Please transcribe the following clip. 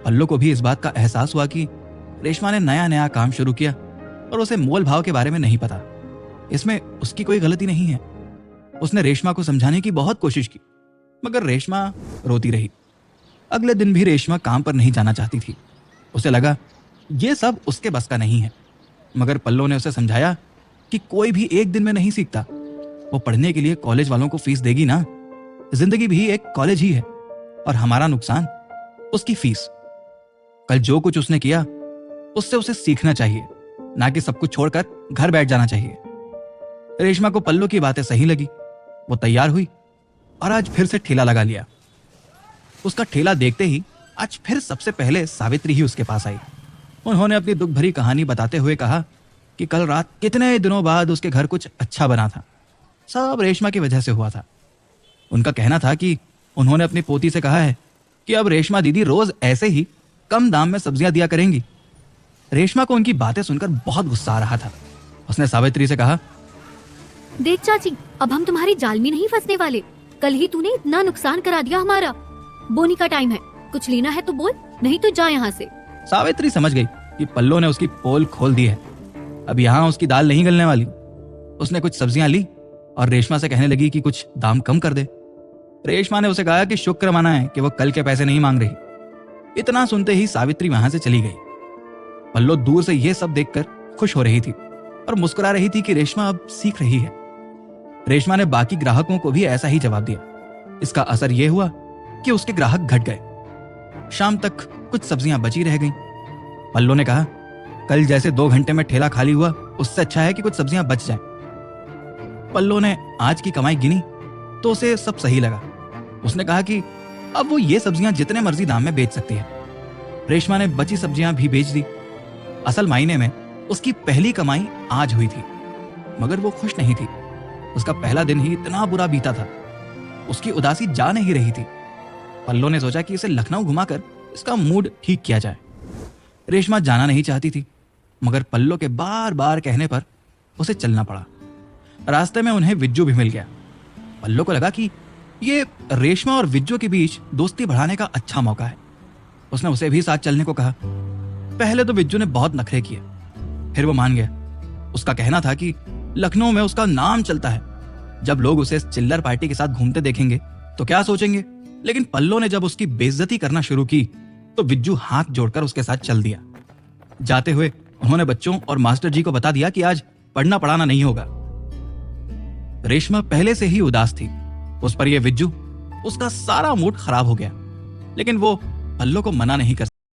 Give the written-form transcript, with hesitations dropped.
पल्लो को भी इस बात का एहसास हुआ कि रेशमा ने नया नया काम शुरू किया और उसे मोल भाव के बारे में नहीं पता। इसमें उसकी कोई गलती नहीं है। उसने रेशमा को समझाने की बहुत कोशिश की, मगर रेशमा रोती रही। अगले दिन भी रेशमा काम पर नहीं जाना चाहती थी। उसे लगा ये सब उसके बस का नहीं है, मगर पल्लो ने उसे समझाया कि कोई भी एक दिन में नहीं सीखता। वो पढ़ने के लिए कॉलेज वालों को फीस देगी ना। जिंदगी भी एक कॉलेज ही है और हमारा नुकसान उसकी फीस। कल जो कुछ उसने किया उससे उसे सीखना चाहिए, ना कि सब कुछ छोड़कर घर बैठ जाना चाहिए। रेशमा को पल्लो की बातें सही लगी। वो तैयार हुई और आज फिर से ठेला लगा लिया। उसका ठेला देखते ही आज फिर सबसे पहले सावित्री ही उसके पास आई। उन्होंने अपनी दुख भरी कहानी बताते हुए कहा कि कल रात कितने दिनों बाद उसके घर कुछ अच्छा बना था। सब रेशमा की वजह से हुआ था। उनका कहना था कि उन्होंने अपनी पोती से कहा है कि अब रेशमा दीदी रोज ऐसे ही कम दाम में सब्जियां दिया करेंगी। रेशमा को उनकी बातें सुनकर बहुत गुस्सा आ रहा था। उसने सावित्री से कहा, देख चाची, अब हम तुम्हारी जाल में नहीं फंसने वाले। कल ही तूने इतना नुकसान करा दिया हमारा। बोनी का टाइम है, कुछ लेना है तो बोल, नहीं तो जा यहाँ से। सावित्री समझ गई कि पल्लो ने उसकी पोल खोल दी है। अब यहाँ उसकी दाल नहीं गलने वाली। उसने कुछ सब्जियां ली और रेशमा से कहने लगी कि कुछ दाम कम कर दे। रेशमा ने उसे कहा कि शुक्र मनाए कि वो कल के पैसे नहीं मांग रही। इतना सुनते ही सावित्री वहां से चली गई। पल्लो दूर से यह सब देखकर खुश हो रही थी और मुस्कुरा रही थी कि रेशमा अब सीख रही है। रेशमा ने बाकी ग्राहकों को भी ऐसा ही जवाब दिया। इसका असर यह हुआ कि उसके ग्राहक घट गए। शाम तक कुछ सब्जियां बची रह गईं। पल्लो ने कहा, कल जैसे 2 घंटे में ठेला खाली हुआ, उससे अच्छा है कि कुछ सब्जियां बच जाएं। पल्लो ने आज की कमाई गिनी तो उसे सब सही लगा। उसने कहा कि अब वो ये सब्जियां जितने मर्जी दाम में बेच सकती है। रेशमा ने बची सब्जियां भी बेच दी। असल मायने में उसकी पहली कमाई आज हुई थी, मगर वो खुश नहीं थी। उसका पहला दिन ही इतना बुरा बीता था। उसकी उदासी जा नहीं रही थी। पल्लो ने सोचा कि इसे लखनऊ घुमाकर इसका मूड ठीक किया जाए। रेशमा जाना नहीं चाहती थी, मगर पल्लो के बार बार कहने पर उसे चलना पड़ा। रास्ते में उन्हें विज्जू भी मिल गया। पल्लो को लगा कि ये रेशमा और विज्जू के बीच दोस्ती बढ़ाने का अच्छा मौका है। उसने उसे भी साथ चलने को कहा। पहले तो विज्जू ने बहुत नखरे किए, फिर वो मान गया। उसका कहना था कि लखनऊ में उसका नाम चलता है। जब लोग उसे चिल्लर पार्टी के साथ घूमते देखेंगे तो क्या सोचेंगे। लेकिन पल्लो ने जब उसकी बेइज्जती करना शुरू की तो विज्जू हाथ जोड़कर उसके साथ चल दिया। जाते हुए उन्होंने बच्चों और मास्टर जी को बता दिया कि आज पढ़ना पढ़ाना नहीं होगा। रेशमा पहले से ही उदास थी। उस पर यह विज्जू, उसका सारा मूड खराब हो गया। लेकिन वो पल्लो को मना नहीं कर